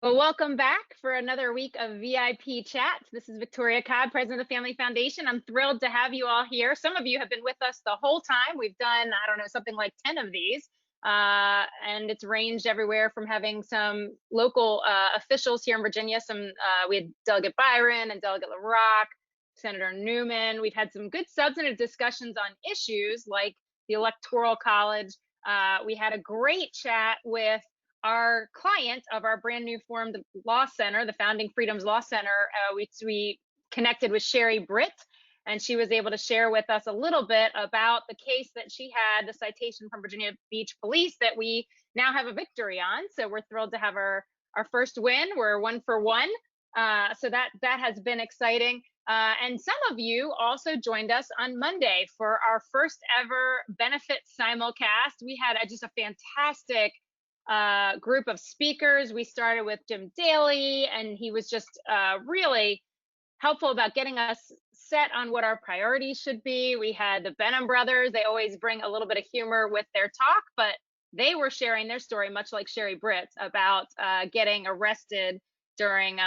Well, welcome back for another week of VIP Chats. This is Victoria Cobb, President of the Family Foundation. I'm thrilled to have you all here. Some of you have been with us the whole time. We've done, I don't know, something like 10 of these. And it's ranged everywhere from having some local officials here in Virginia. We had Delegate Byron and Delegate LaRock, Senator Newman. We've had some good substantive discussions on issues like the Electoral College. We had a great chat with our client of our brand new formed law center, the Founding Freedoms Law Center. We connected with Sherry Britt, and she was able to share with us a little bit about the case that she had, the citation from Virginia Beach Police that we now have a victory on. So we're thrilled to have our first win. We're 1 for 1. So that has been exciting. And some of you also joined us on Monday for our first ever benefit simulcast. We had just a fantastic group of speakers. We started with Jim Daly, and he was just really helpful about getting us set on what our priorities should be. We had the Benham brothers. They always bring a little bit of humor with their talk, but they were sharing their story, much like Sherry Britt, about getting arrested during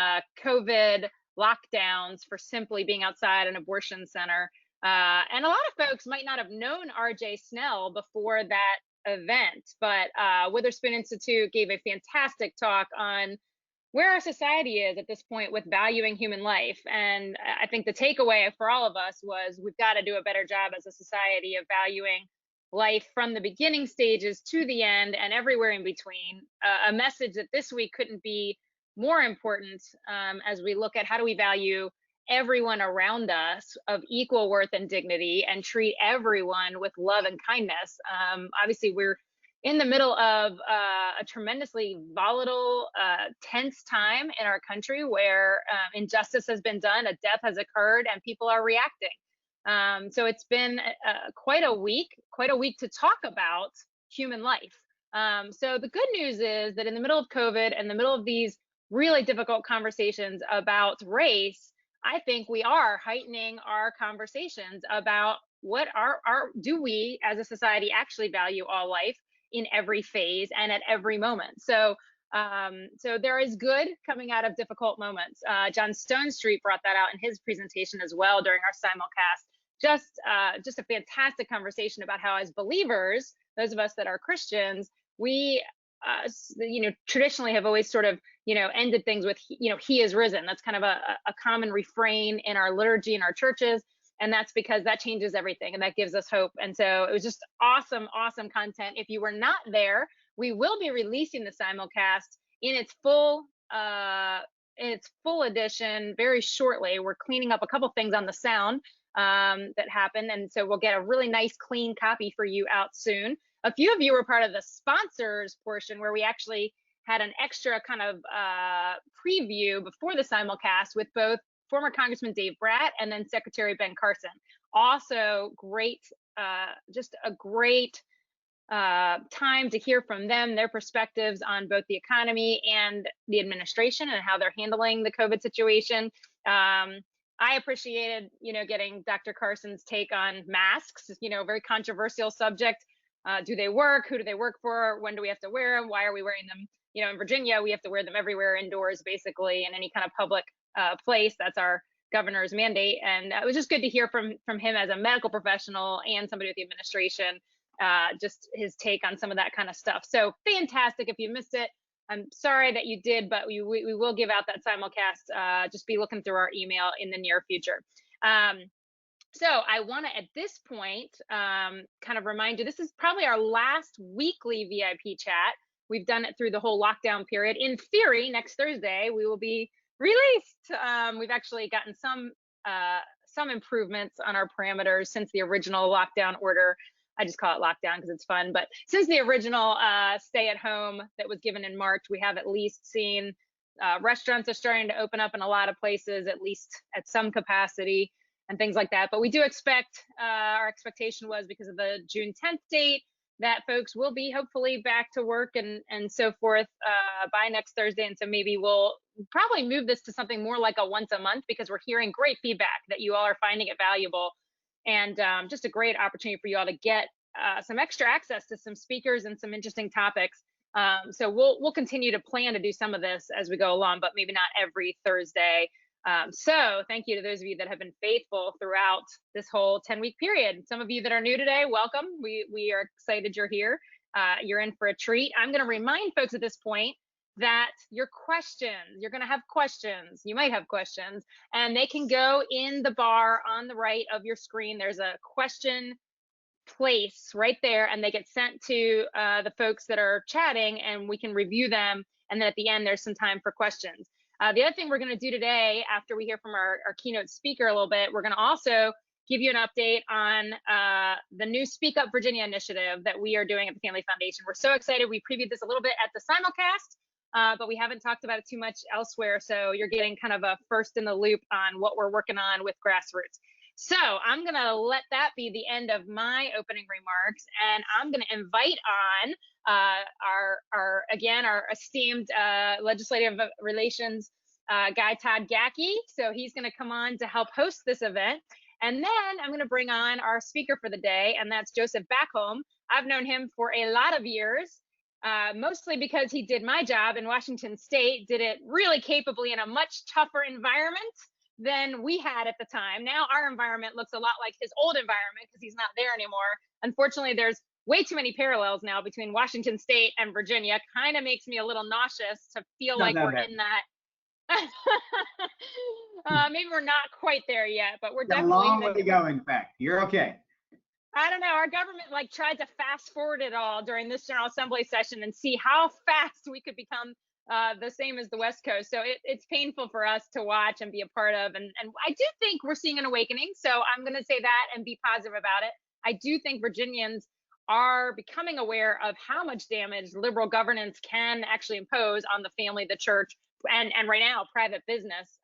COVID lockdowns for simply being outside an abortion center. And a lot of folks might not have known RJ Snell before that event, but Witherspoon Institute gave a fantastic talk on where our society is at this point with valuing human life. And I think the takeaway for all of us was we've got to do a better job as a society of valuing life from the beginning stages to the end and everywhere in between. A message that this week couldn't be more important as we look at how do we value everyone around us of equal worth and dignity and treat everyone with love and kindness. Obviously, we're in the middle of a tremendously volatile, tense time in our country where injustice has been done, a death has occurred, and people are reacting. So it's been quite a week to talk about human life. So the good news is that in the middle of COVID, in the middle of these really difficult conversations about race, I think we are heightening our conversations about what do we as a society actually value all life in every phase and at every moment. So there is good coming out of difficult moments. John Stonestreet brought that out in his presentation as well during our simulcast. Just a fantastic conversation about how, as believers, those of us that are Christians, we traditionally have always sort of ended things with he is risen. That's kind of a common refrain in our liturgy in our churches, and that's because that changes everything and that gives us hope. And so it was just awesome content. If you were not there, we will be releasing the simulcast in its full edition very shortly. We're cleaning up a couple things on the sound that happened, and so we'll get a really nice clean copy for you out soon. A few of you were part of the sponsors portion where we actually had an extra kind of preview before the simulcast with both former Congressman Dave Bratt and then Secretary Ben Carson. Also great, just a great time to hear from them, their perspectives on both the economy and the administration and how they're handling the COVID situation. I appreciated, getting Dr. Carson's take on masks, very controversial subject. Do they work? Who do they work for? When do we have to wear them? Why are we wearing them? In Virginia, we have to wear them everywhere indoors, basically, in any kind of public place. That's our governor's mandate. And it was just good to hear from him as a medical professional and somebody with the administration, just his take on some of that kind of stuff. So fantastic. If you missed it, I'm sorry that you did, but we will give out that simulcast. Just be looking through our email in the near future. So I want to, at this point, kind of remind you, this is probably our last weekly VIP chat. We've done it through the whole lockdown period. In theory, next Thursday, we will be released. We've actually gotten some improvements on our parameters since the original lockdown order. I just call it lockdown because it's fun. But since the original stay at home that was given in March, we have at least seen restaurants are starting to open up in a lot of places, at least at some capacity, and things like that. But we do expect, our expectation was because of the June 10th date, that folks will be hopefully back to work and so forth by next Thursday. And so maybe we'll probably move this to something more like a once a month, because we're hearing great feedback that you all are finding it valuable, and just a great opportunity for you all to get some extra access to some speakers and some interesting topics So we'll continue to plan to do some of this as we go along, but maybe not every Thursday. So thank you to those of you that have been faithful throughout this whole 10-week period. Some of you that are new today, welcome. We are excited you're here. You're in for a treat. I'm going to remind folks at this point that your questions, you're going to have questions. You might have questions, and they can go in the bar on the right of your screen. There's a question place right there, and they get sent to the folks that are chatting, and we can review them. And then at the end, there's some time for questions. The other thing we're going to do today, after we hear from our keynote speaker a little bit, we're going to also give you an update on the new Speak Up Virginia initiative that we are doing at the Family Foundation. We're so excited. We previewed this a little bit at the simulcast, but we haven't talked about it too much elsewhere. So you're getting kind of a first in the loop on what we're working on with grassroots. So I'm going to let that be the end of my opening remarks, and I'm going to invite on our esteemed legislative relations guy, Todd Gackey. So he's going to come on to help host this event. And then I'm going to bring on our speaker for the day, and that's Joseph Backholm. I've known him for a lot of years, mostly because he did my job in Washington State, did it really capably in a much tougher environment than we had at the time. Now our environment looks a lot like his old environment because he's not there anymore. Unfortunately, there's way too many parallels now between Washington State and Virginia. Kind of makes me a little nauseous to feel like we're in that. Maybe we're not quite there yet, but we're definitely a long way to go. In fact, you're okay. I don't know. Our government tried to fast forward it all during this General Assembly session and see how fast we could become the same as the West Coast. So it's painful for us to watch and be a part of. And I do think we're seeing an awakening. So I'm going to say that and be positive about it. I do think Virginians are becoming aware of how much damage liberal governance can actually impose on the family, the church, and right now private business,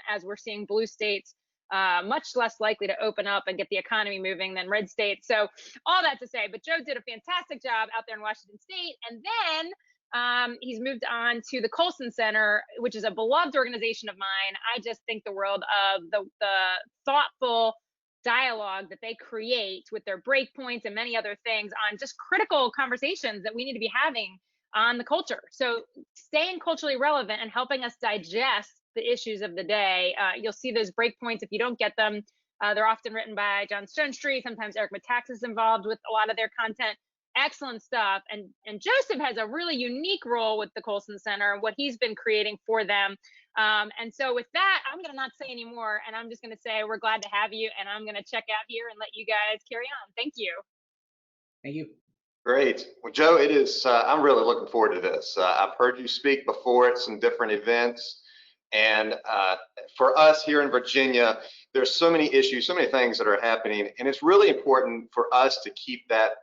as we're seeing blue states much less likely to open up and get the economy moving than red states. So all that to say, but Joe did a fantastic job out there in Washington State. And then he's moved on to the Colson Center, which is a beloved organization of mine. I just think the world of the thoughtful dialogue that they create with their breakpoints and many other things on just critical conversations that we need to be having on the culture. So staying culturally relevant and helping us digest the issues of the day. You'll see those breakpoints if you don't get them. They're often written by John Stonestreet. Sometimes Eric Metaxas is involved with a lot of their content. Excellent stuff. And Joseph has a really unique role with the Colson Center and what he's been creating for them. And so with that, I'm going to not say any more, and I'm just going to say we're glad to have you, and I'm going to check out here and let you guys carry on. Thank you. Thank you. Great. Well, Joe, it is, I'm really looking forward to this. I've heard you speak before at some different events. And for us here in Virginia, there's so many issues, so many things that are happening. And it's really important for us to keep that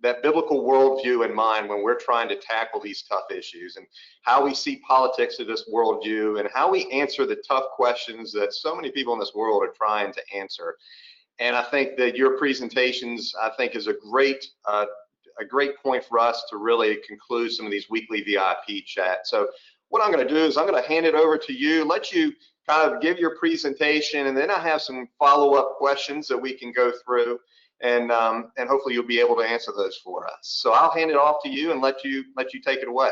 biblical worldview in mind when we're trying to tackle these tough issues, and how we see politics through this worldview, and how we answer the tough questions that so many people in this world are trying to answer. And I think that your presentations, I think, is a great point for us to really conclude some of these weekly VIP chats. So what I'm going to do is I'm going to hand it over to you, let you kind of give your presentation, and then I have some follow-up questions that we can go through, and hopefully you'll be able to answer those for us. So I'll hand it off to you and let you take it away.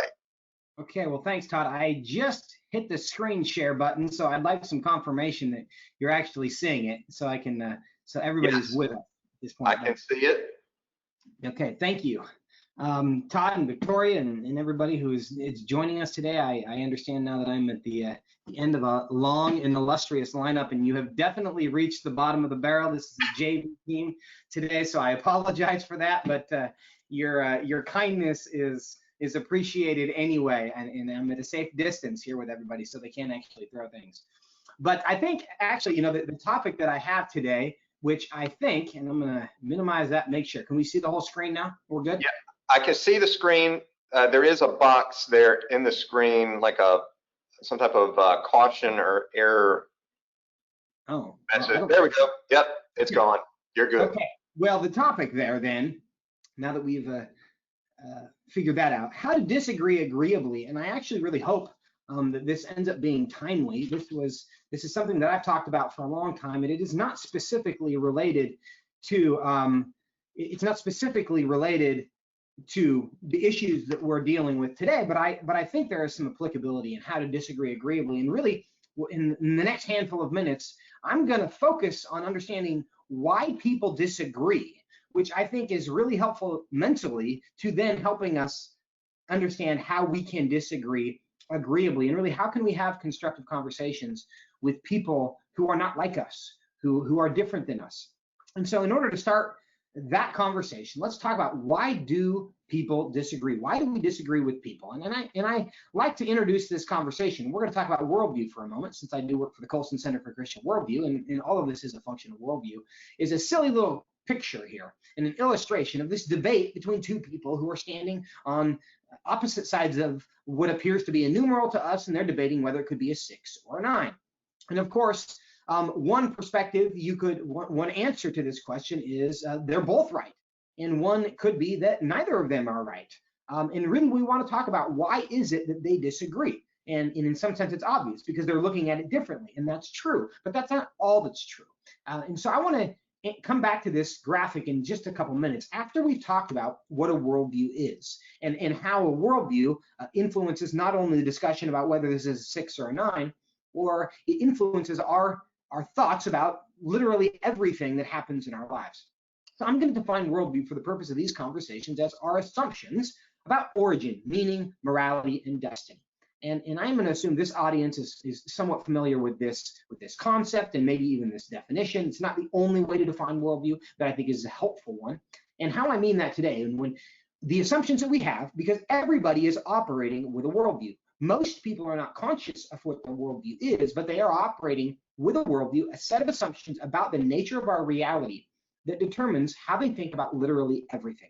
Okay, well, thanks, Todd. I just hit the screen share button, so I'd like some confirmation that you're actually seeing it, so I can so everybody's with us at this point. I can see it. Okay, thank you. Todd and Victoria and everybody who is joining us today. I understand now that I'm at the end of a long and illustrious lineup, and you have definitely reached the bottom of the barrel. This is a JV team today, so I apologize for that, but your kindness is appreciated anyway, and I'm at a safe distance here with everybody, so they can't actually throw things. But I think actually, you know, the topic that I have today, which I think, and I'm going to minimize that, make sure. Can we see the whole screen now? We're good? Yeah, I can see the screen. There is a box there in the screen, like some type of caution or error message. There we go. Yep, it's gone. You're good. Okay. Well, the topic there then, now that we've figured that out, how to disagree agreeably. And I actually really hope that this ends up being timely. This is something that I've talked about for a long time, and it is not specifically related to to the issues that we're dealing with today, but I think there is some applicability in how to disagree agreeably. And really, in the next handful of minutes, I'm going to focus on understanding why people disagree, which I think is really helpful mentally to then helping us understand how we can disagree agreeably, and really how can we have constructive conversations with people who are not like us, who are different than us. And so in order to start that conversation, let's talk about, why do people disagree? Why do we disagree with people? And I like to introduce this conversation. We're going to talk about worldview for a moment, since I do work for the Colson Center for Christian Worldview, and all of this is a function of worldview. Is a silly little picture here, and an illustration of this debate between two people who are standing on opposite sides of what appears to be a numeral to us, and they're debating whether it could be a 6 or a 9. And of course, one perspective, one answer to this question is they're both right. And one could be that neither of them are right. And really, we want to talk about, why is it that they disagree? And in some sense, it's obvious, because they're looking at it differently, and that's true. But that's not all that's true. And so I want to come back to this graphic in just a couple minutes, after we've talked about what a worldview is, and how a worldview influences not only the discussion about whether this is a 6 or a 9, or it influences our thoughts about literally everything that happens in our lives. So I'm going to define worldview for the purpose of these conversations as our assumptions about origin, meaning, morality, and destiny. And I'm going to assume this audience is somewhat familiar with this concept, and maybe even this definition. It's not the only way to define worldview, but I think is a helpful one. And how I mean that today, and when the assumptions that we have, because everybody is operating with a worldview. Most people are not conscious of what their worldview is, but they are operating with a worldview, a set of assumptions about the nature of our reality that determines how they think about literally everything.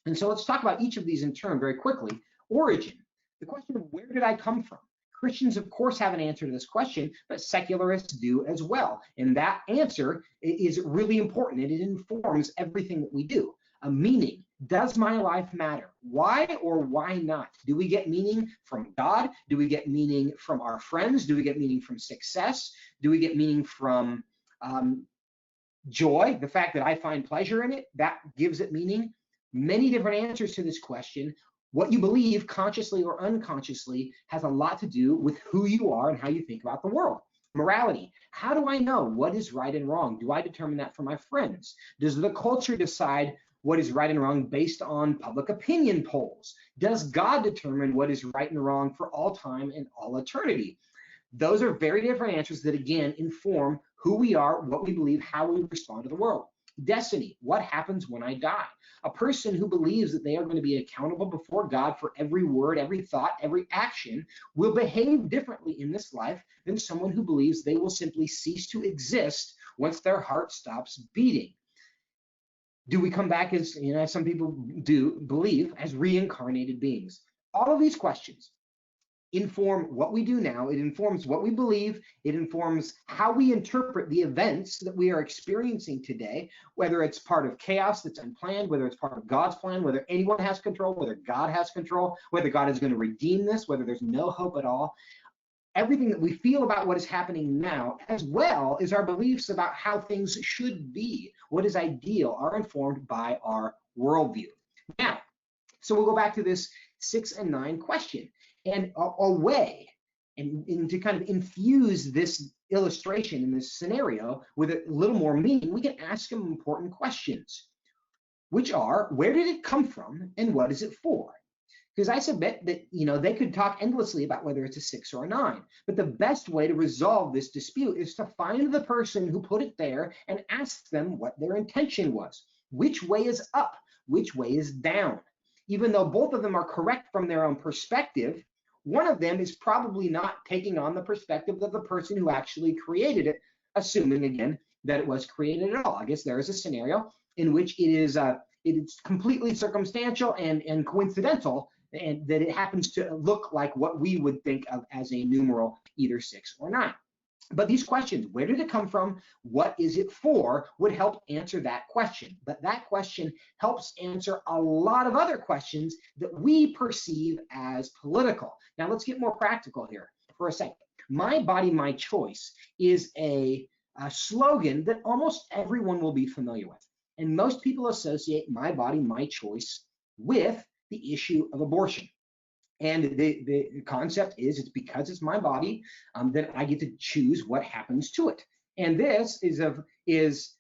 And so let's talk about each of these in turn very quickly. Origin. The question of, where did I come from? Christians, of course, have an answer to this question, but secularists do as well. And that answer is really important, and it informs everything that we do. A meaning. Does my life matter? Why or why not? Do we get meaning from God? Do we get meaning from our friends? Do we get meaning from success? Do we get meaning from joy? The fact that I find pleasure in it, that gives it meaning. Many different answers to this question. What you believe, consciously or unconsciously, has a lot to do with who you are and how you think about the world. Morality. How do I know what is right and wrong? Do I determine that for my friends? Does the culture decide what is right and wrong based on public opinion polls? Does God determine what is right and wrong for all time and all eternity? Those are very different answers that, again, inform who we are, what we believe, how we respond to the world. Destiny. What happens when I die? A person who believes that they are going to be accountable before God for every word, every thought, every action will behave differently in this life than someone who believes they will simply cease to exist once their heart stops beating. Do we come back as, as some people do believe, as reincarnated beings? All of these questions inform what we do now. It informs what we believe. It informs how we interpret the events that we are experiencing today, whether it's part of chaos that's unplanned, whether it's part of God's plan, whether anyone has control, whether God has control, whether God is going to redeem this, whether there's no hope at all. Everything that we feel about what is happening now, as well as our beliefs about how things should be, what is ideal, are informed by our worldview. Now, so we'll go back to this 6 and 9 question. And a way, and to kind of infuse this illustration in this scenario with a little more meaning, we can ask them important questions, which are, where did it come from and what is it for? Because I submit that, they could talk endlessly about whether it's a 6 or a 9, but the best way to resolve this dispute is to find the person who put it there and ask them what their intention was. Which way is up? Which way is down? Even though both of them are correct from their own perspective, one of them is probably not taking on the perspective of the person who actually created it, assuming, again, that it was created at all. I guess there is a scenario in which it's completely circumstantial and coincidental, and that it happens to look like what we would think of as a numeral, either 6 or 9. But these questions, where did it come from? What is it for? Would help answer that question. But that question helps answer a lot of other questions that we perceive as political. Now let's get more practical here for a second. My body, my choice is a slogan that almost everyone will be familiar with. And most people associate my body, my choice with the issue of abortion. And the concept is it's because it's my body that I get to choose what happens to it. And this is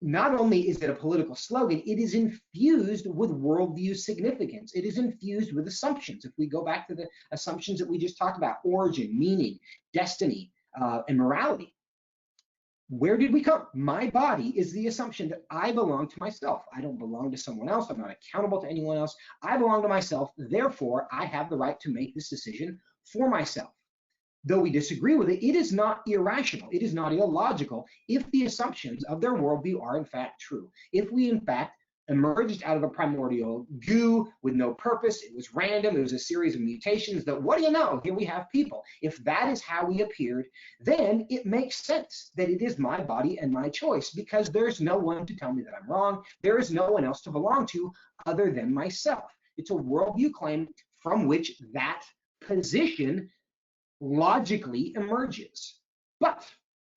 not only is it a political slogan, it is infused with worldview significance. It is infused with assumptions. If we go back to the assumptions that we just talked about, origin, meaning, destiny, and morality, where did we come? My body is the assumption that I belong to myself. I don't belong to someone else. I'm not accountable to anyone else. I belong to myself. Therefore, I have the right to make this decision for myself. Though we disagree with it, it is not irrational. It is not illogical if the assumptions of their worldview are in fact true. If we in fact emerged out of a primordial goo with no purpose, it was random, it was a series of mutations that, what do you know, here we have people. If that is how we appeared, then it makes sense that it is my body and my choice, because there's no one to tell me that I'm wrong. There is no one else to belong to other than myself. It's a worldview claim from which that position logically emerges. But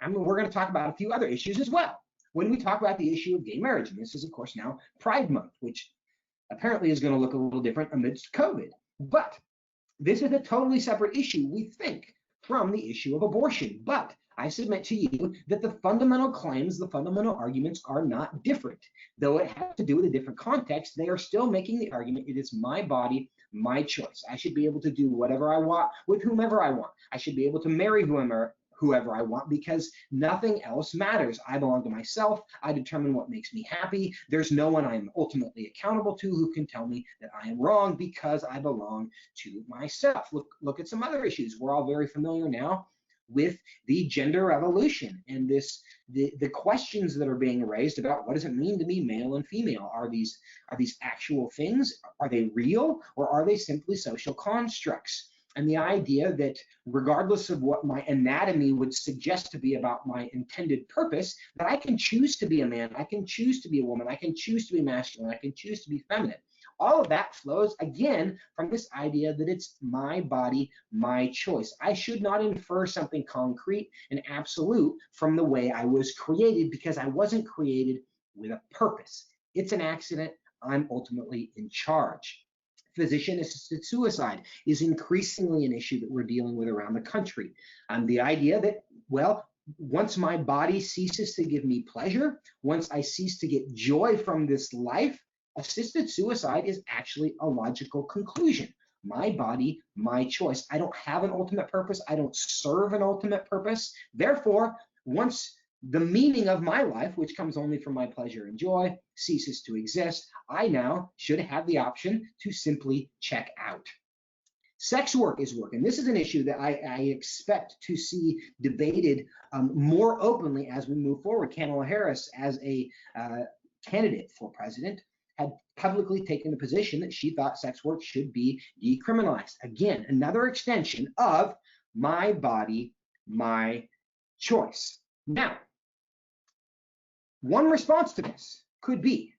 we're going to talk about a few other issues as well when we talk about the issue of gay marriage. And this is, of course, now Pride Month, which apparently is going to look a little different amidst COVID. But this is a totally separate issue, we think, from the issue of abortion. But I submit to you that the fundamental claims, the fundamental arguments are not different. Though it has to do with a different context, they are still making the argument, it is my body, my choice. I should be able to do whatever I want with whomever I want. I should be able to marry whoever I want, because nothing else matters. I belong to myself. I determine what makes me happy. There's no one I'm ultimately accountable to who can tell me that I am wrong, because I belong to myself. Look at some other issues. We're all very familiar now with the gender revolution and the questions that are being raised about what does it mean to be male and female. Are these actual things? Are they real, or are they simply social constructs? And the idea that regardless of what my anatomy would suggest to be about my intended purpose, that I can choose to be a man, I can choose to be a woman, I can choose to be masculine, I can choose to be feminine. All of that flows, again, from this idea that it's my body, my choice. I should not infer something concrete and absolute from the way I was created, because I wasn't created with a purpose. It's an accident. I'm ultimately in charge. Physician-assisted suicide is increasingly an issue that we're dealing with around the country. The idea that, well, once my body ceases to give me pleasure, once I cease to get joy from this life, assisted suicide is actually a logical conclusion. My body, my choice. I don't have an ultimate purpose. I don't serve an ultimate purpose. Therefore, once the meaning of my life, which comes only from my pleasure and joy, ceases to exist, I now should have the option to simply check out. Sex work is work, and this is an issue that I expect to see debated more openly as we move forward. Kamala Harris, as a candidate for president, had publicly taken the position that she thought sex work should be decriminalized. Again, another extension of my body, my choice. Now, one response to this could be,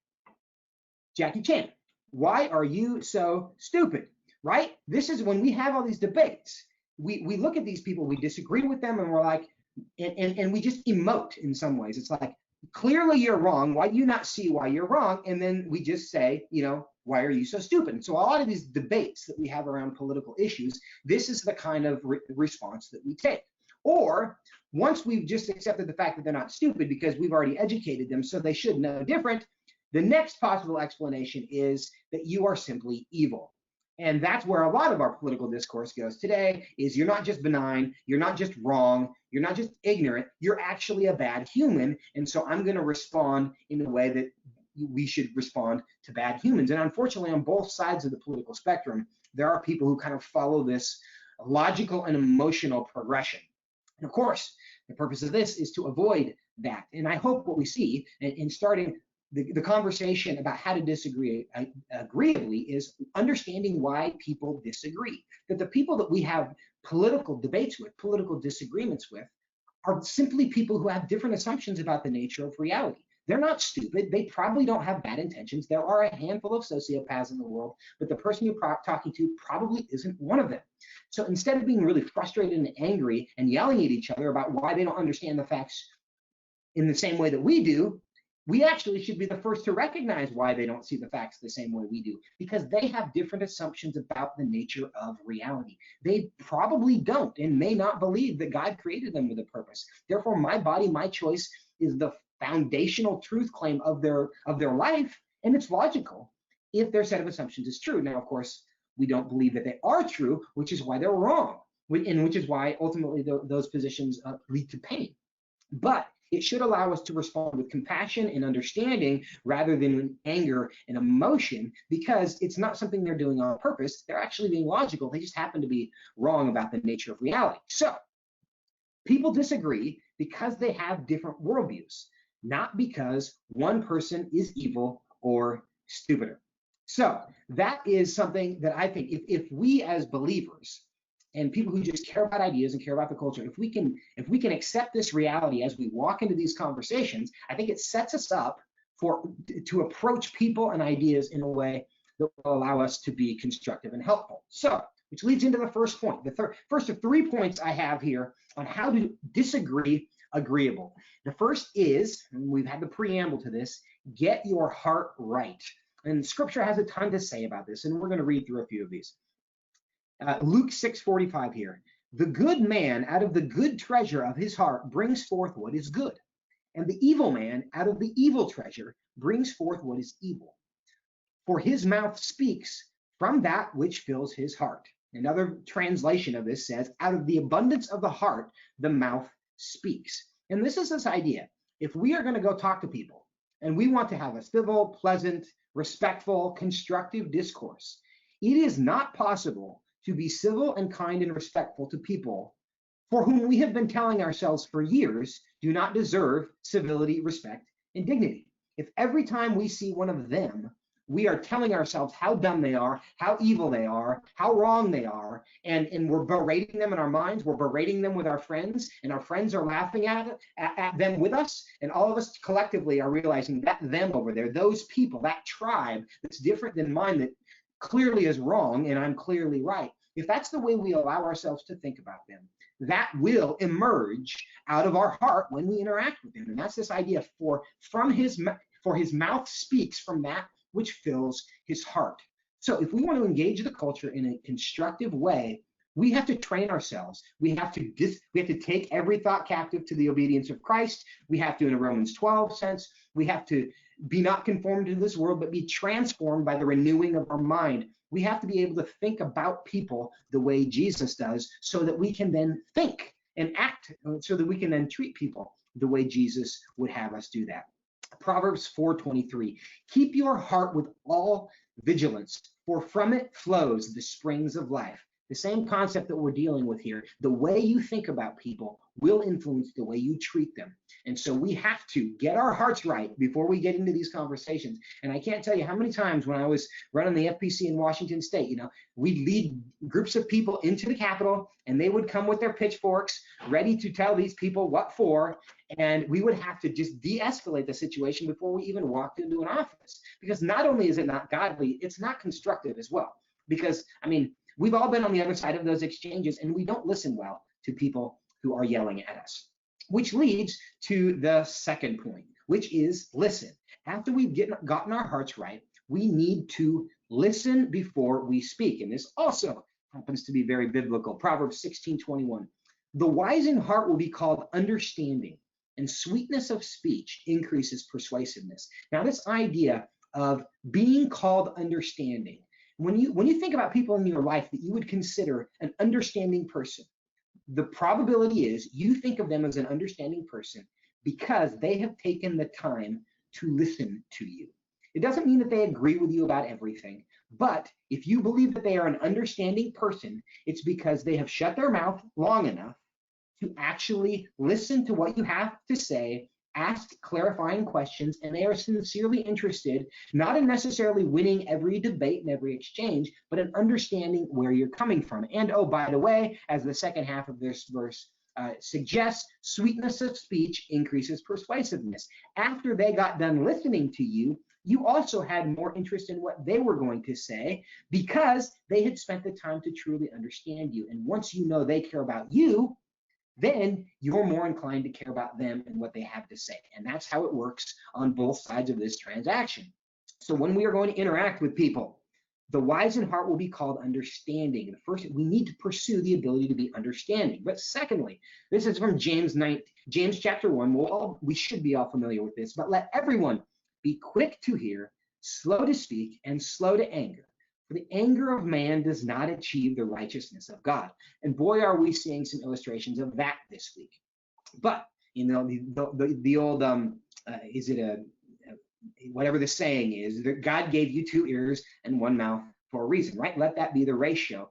Jackie Chan, why are you so stupid, right? This is when we have all these debates. We look at these people, we disagree with them, and we're like, and we just emote in some ways. It's like, clearly you're wrong. Why do you not see why you're wrong? And then we just say, why are you so stupid? And so a lot of these debates that we have around political issues, this is the kind of response that we take. Or once we've just accepted the fact that they're not stupid because we've already educated them, so they should know different, the next possible explanation is that you are simply evil. And that's where a lot of our political discourse goes today, is you're not just benign, you're not just wrong, you're not just ignorant, you're actually a bad human. And so I'm going to respond in a way that we should respond to bad humans. And unfortunately, on both sides of the political spectrum, there are people who kind of follow this logical and emotional progression. And of course, the purpose of this is to avoid that. And I hope what we see in starting the conversation about how to disagree agreeably is understanding why people disagree. That the people that we have political debates with, political disagreements with, are simply people who have different assumptions about the nature of reality. They're not stupid. They probably don't have bad intentions. There are a handful of sociopaths in the world, but the person you're talking to probably isn't one of them. So instead of being really frustrated and angry and yelling at each other about why they don't understand the facts in the same way that we do, we actually should be the first to recognize why they don't see the facts the same way we do, because they have different assumptions about the nature of reality. They probably don't and may not believe that God created them with a purpose. Therefore, my body, my choice is the foundational truth claim of their life, and it's logical if their set of assumptions is true. Now, of course, we don't believe that they are true, which is why they're wrong, and which is why ultimately those positions lead to pain. But it should allow us to respond with compassion and understanding rather than with anger and emotion, because it's not something they're doing on purpose. They're actually being logical. They just happen to be wrong about the nature of reality. So people disagree because they have different worldviews, not because one person is evil or stupider. So that is something that I think if we as believers and people who just care about ideas and care about the culture, if we can accept this reality as we walk into these conversations, I think it sets us up to approach people and ideas in a way that will allow us to be constructive and helpful. So, which leads into the first point. The first of 3 points I have here on how to disagree agreeable. The first is, and we've had the preamble to this, get your heart right. And Scripture has a ton to say about this, and we're going to read through a few of these. Luke 6:45 here. The good man out of the good treasure of his heart brings forth what is good, and the evil man out of the evil treasure brings forth what is evil. For his mouth speaks from that which fills his heart. Another translation of this says, out of the abundance of the heart, the mouth speaks. And this is this idea. If we are going to go talk to people and we want to have a civil, pleasant, respectful, constructive discourse, it is not possible to be civil and kind and respectful to people for whom we have been telling ourselves for years do not deserve civility, respect, and dignity. If every time we see one of them, we are telling ourselves how dumb they are, how evil they are, how wrong they are, and we're berating them in our minds, we're berating them with our friends, and our friends are laughing at them with us, and all of us collectively are realizing that them over there, those people, that tribe that's different than mine, that clearly is wrong and I'm clearly right. If that's the way we allow ourselves to think about them, that will emerge out of our heart when we interact with them. And that's this idea for his mouth speaks from that which fills his heart. So if we want to engage the culture in a constructive way, we have to train ourselves. We have to take every thought captive to the obedience of Christ. We have to, in a Romans 12 sense, we have to be not conformed to this world, but be transformed by the renewing of our mind. We have to be able to think about people the way Jesus does, so that we can then think and act, so that we can then treat people the way Jesus would have us do that. Proverbs 4:23, keep your heart with all vigilance, for from it flows the springs of life. The same concept that we're dealing with here. The way you think about people will influence the way you treat them. And so we have to get our hearts right before we get into these conversations. And I can't tell you how many times when I was running the FPC in Washington State, we'd lead groups of people into the Capitol, and they would come with their pitchforks, ready to tell these people what for. And we would have to just de-escalate the situation before we even walked into an office. Because not only is it not godly, it's not constructive as well. Because, we've all been on the other side of those exchanges, and we don't listen well to people who are yelling at us. Which leads to the second point, which is listen. After we've gotten our hearts right, we need to listen before we speak. And this also happens to be very biblical. Proverbs 16:21. The wise in heart will be called understanding, and sweetness of speech increases persuasiveness. Now, this idea of being called understanding, when you think about people in your life that you would consider an understanding person, the probability is you think of them as an understanding person because they have taken the time to listen to you. It doesn't mean that they agree with you about everything, but if you believe that they are an understanding person, it's because they have shut their mouth long enough to actually listen to what you have to say, ask clarifying questions, and they are sincerely interested, not in necessarily winning every debate and every exchange, but in understanding where you're coming from. And oh, by the way, as the second half of this verse suggests, sweetness of speech increases persuasiveness. After they got done listening to you, you also had more interest in what they were going to say because they had spent the time to truly understand you. And once you know they care about you, then you're more inclined to care about them and what they have to say. And that's how it works on both sides of this transaction. So when we are going to interact with people, the wise in heart will be called understanding. And first, we need to pursue the ability to be understanding. But secondly, this is from James chapter 1. We should be all familiar with this. But let everyone be quick to hear, slow to speak, and slow to anger. For the anger of man does not achieve the righteousness of God. And boy, are we seeing some illustrations of that this week. But the old whatever the saying is, that God gave you 2 ears and 1 mouth for a reason, right? Let that be the ratio.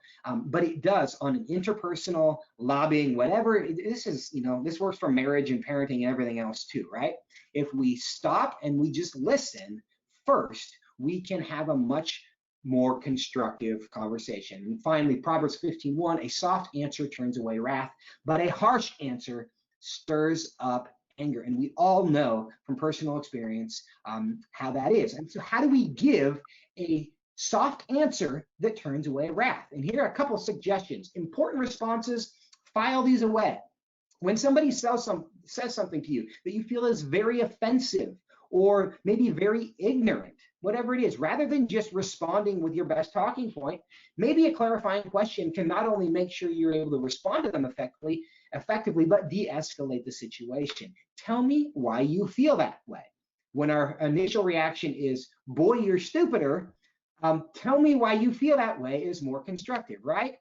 But it does on an interpersonal, lobbying, whatever. This works for marriage and parenting and everything else too, right? If we stop and we just listen first, we can have a much more constructive conversation. And finally, Proverbs 15:1, a soft answer turns away wrath, but a harsh answer stirs up anger. And we all know from personal experience how that is. And so how do we give a soft answer that turns away wrath? And here are a couple of suggestions. Important responses, file these away. When somebody says something to you that you feel is very offensive or maybe very ignorant, whatever it is, rather than just responding with your best talking point, maybe a clarifying question can not only make sure you're able to respond to them effectively, but de-escalate the situation. Tell me why you feel that way. When our initial reaction is, boy, you're stupider, tell me why you feel that way is more constructive, right?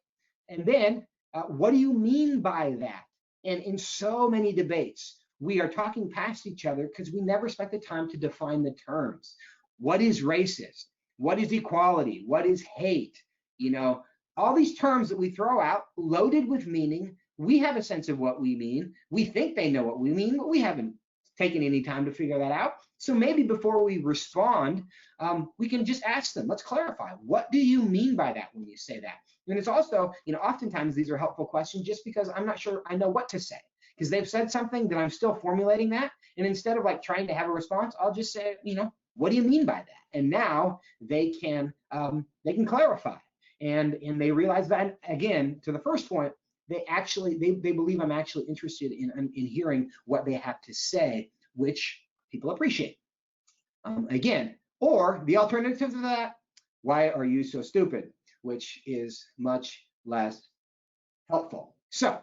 And then, what do you mean by that? And in so many debates, we are talking past each other because we never spent the time to define the terms. What is racist? What is equality? What is hate? All these terms that we throw out loaded with meaning. We have a sense of what we mean. We think they know what we mean, but we haven't taken any time to figure that out. So maybe before we respond, we can just ask them, let's clarify. What do you mean by that when you say that? And it's also, oftentimes these are helpful questions just because I'm not sure I know what to say. Because they've said something that I'm still formulating that. And instead of trying to have a response, I'll just say, what do you mean by that? And now they can clarify. And they realize that, again, to the first point, they believe I'm actually interested in hearing what they have to say, which people appreciate. Again, or the alternative to that, why are you so stupid? Which is much less helpful. So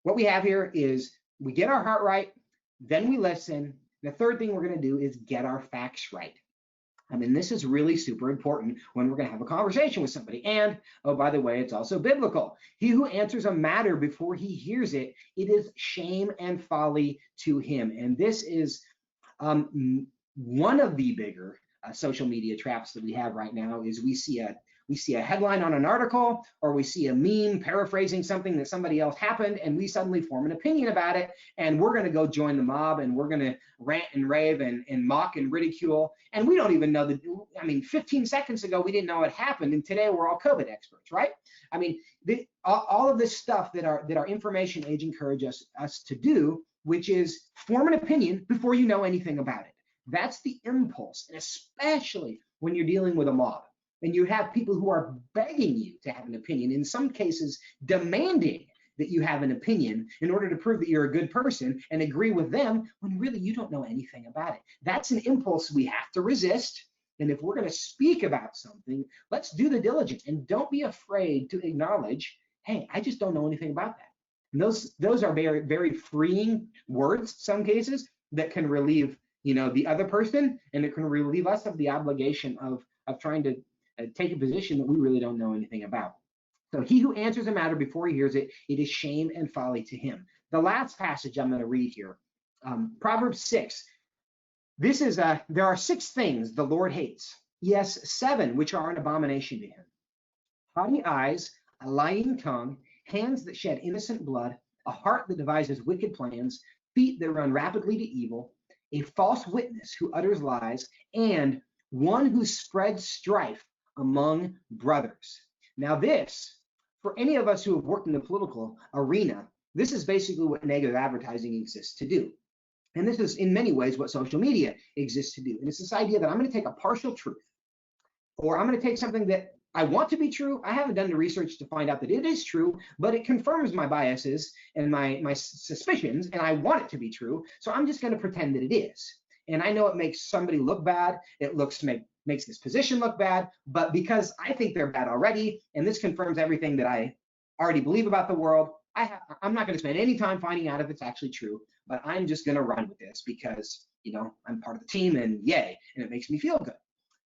what we have here is we get our heart right, then we listen. The third thing we're going to do is get our facts right. This is really super important when we're going to have a conversation with somebody. And, oh, by the way, it's also biblical. He who answers a matter before he hears it, it is shame and folly to him. And this is one of the bigger social media traps that we have right now is we see a headline on an article, or we see a meme paraphrasing something that somebody else happened, and we suddenly form an opinion about it, and we're going to go join the mob, and we're going to rant and rave and mock and ridicule, and we don't even know 15 seconds ago we didn't know it happened, and today we're all COVID experts, right? All of this stuff that our information age encourages us to do, which is form an opinion before you know anything about it. That's the impulse, and especially when you're dealing with a mob. And you have people who are begging you to have an opinion, in some cases demanding that you have an opinion in order to prove that you're a good person and agree with them when really you don't know anything about it. That's an impulse we have to resist. And if we're going to speak about something, let's do the diligence and don't be afraid to acknowledge, hey, I just don't know anything about that. And those are very, very freeing words, some cases, that can relieve, the other person, and it can relieve us of the obligation of trying to take a position that we really don't know anything about. So he who answers a matter before he hears it, it is shame and folly to him. The last passage I'm going to read here, Proverbs 6. This is there are 6 things the Lord hates. Yes, 7 which are an abomination to him. Haughty eyes, a lying tongue, hands that shed innocent blood, a heart that devises wicked plans, feet that run rapidly to evil, a false witness who utters lies, and one who spreads strife among brothers. Now this, for any of us who have worked in the political arena, this is basically what negative advertising exists to do. And this is in many ways what social media exists to do. And it's this idea that I'm going to take a partial truth, or I'm going to take something that I want to be true. I haven't done the research to find out that it is true, but it confirms my biases and my suspicions, and I want it to be true. So I'm just going to pretend that it is. And I know it makes somebody look bad. It makes this position look bad, but because I think they're bad already, and this confirms everything that I already believe about the world, I'm not going to spend any time finding out if it's actually true, but I'm just going to run with this because, I'm part of the team, and yay, and it makes me feel good.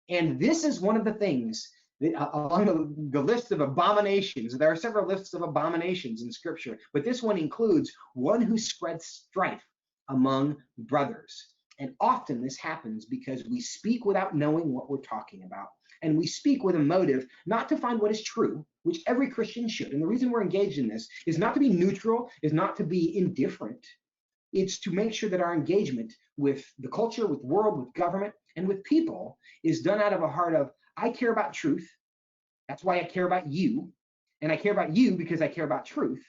And this is one of the things that, along the list of abominations, there are several lists of abominations in Scripture, but this one includes one who spreads strife among brothers. And often this happens because we speak without knowing what we're talking about. And we speak with a motive not to find what is true, which every Christian should. And the reason we're engaged in this is not to be neutral, is not to be indifferent. It's to make sure that our engagement with the culture, with the world, with government, and with people is done out of a heart of, I care about truth. That's why I care about you. And I care about you because I care about truth.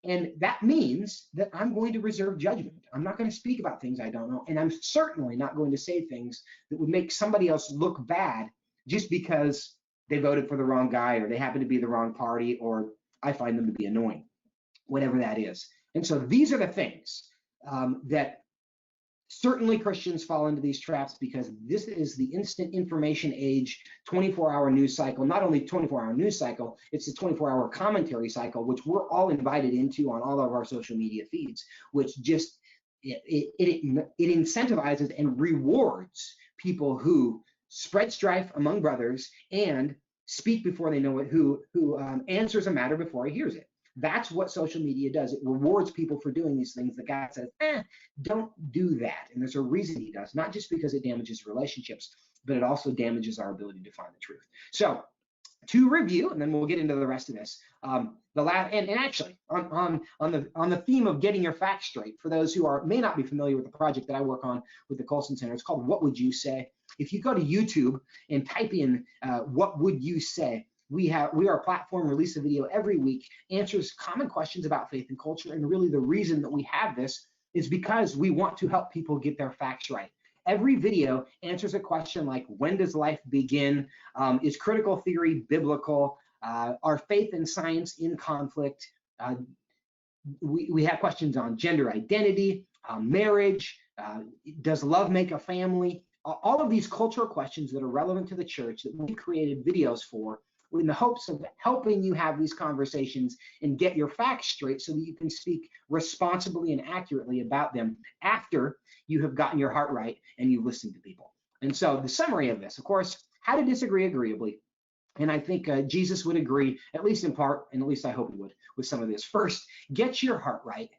And that means that I'm going to reserve judgment. I'm not going to speak about things I don't know. And I'm certainly not going to say things that would make somebody else look bad just because they voted for the wrong guy, or they happen to be the wrong party, or I find them to be annoying, whatever that is. And so these are the things that certainly Christians fall into these traps, because this is the instant information age, 24-hour news cycle. Not only 24-hour news cycle, it's the 24-hour commentary cycle, which we're all invited into on all of our social media feeds, which just it incentivizes and rewards people who spread strife among brothers and speak before they know it, who answers a matter before he hears it. That's what social media does. It rewards people for doing these things that God says, don't do that. And there's a reason he does, not just because it damages relationships, but it also damages our ability to find the truth. So to review, and then we'll get into the rest of this. The last, and actually on the theme of getting your facts straight, for those who may not be familiar with the project that I work on with the Colson Center, it's called What Would You Say? If you go to YouTube and type in what would you say, we are a platform, release a video every week, answers common questions about faith and culture. And really the reason that we have this is because we want to help people get their facts right. Every video answers a question like, when does life begin? Is critical theory biblical? Are faith and science in conflict? We have questions on gender identity, marriage, does love make a family? All of these cultural questions that are relevant to the church that we created videos for, in the hopes of helping you have these conversations and get your facts straight so that you can speak responsibly and accurately about them after you have gotten your heart right and you've listened to people. And so the summary of this, of course, how to disagree agreeably. And I think Jesus would agree, at least in part, and at least I hope he would, with some of this. First, get your heart right.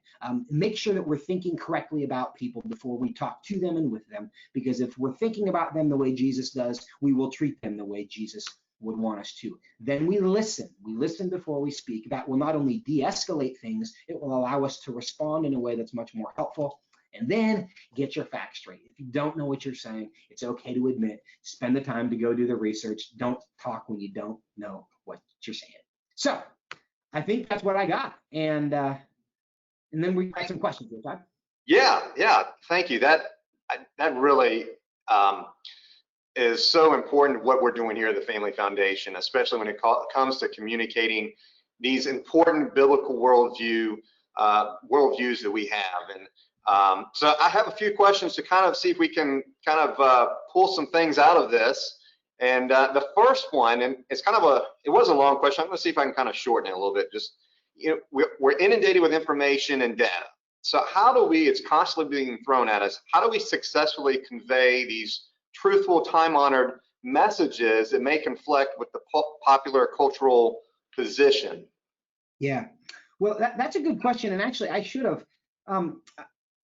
Make sure that we're thinking correctly about people before we talk to them and with them, because if we're thinking about them the way Jesus does, we will treat them the way Jesus would want us to. Then we listen. We listen before we speak. That will not only de-escalate things, it will allow us to respond in a way that's much more helpful. And then get your facts straight. If you don't know what you're saying, it's okay to admit. Spend the time to go do the research. Don't talk when you don't know what you're saying. So I think that's what I got. And then we got some questions. Okay? Yeah. Thank you. That really is so important, what we're doing here at the Family Foundation, especially when it comes to communicating these important biblical worldviews that we have. And so I have a few questions to kind of see if we can kind of pull some things out of this. And the first one, and it was a long question. I'm going to see if I can kind of shorten it a little bit. Just, we're inundated with information and data. So how do we, it's constantly being thrown at us, how do we successfully convey these truthful, time-honored messages that may conflict with the popular cultural position? Yeah, well, that's a good question. And actually, I should have,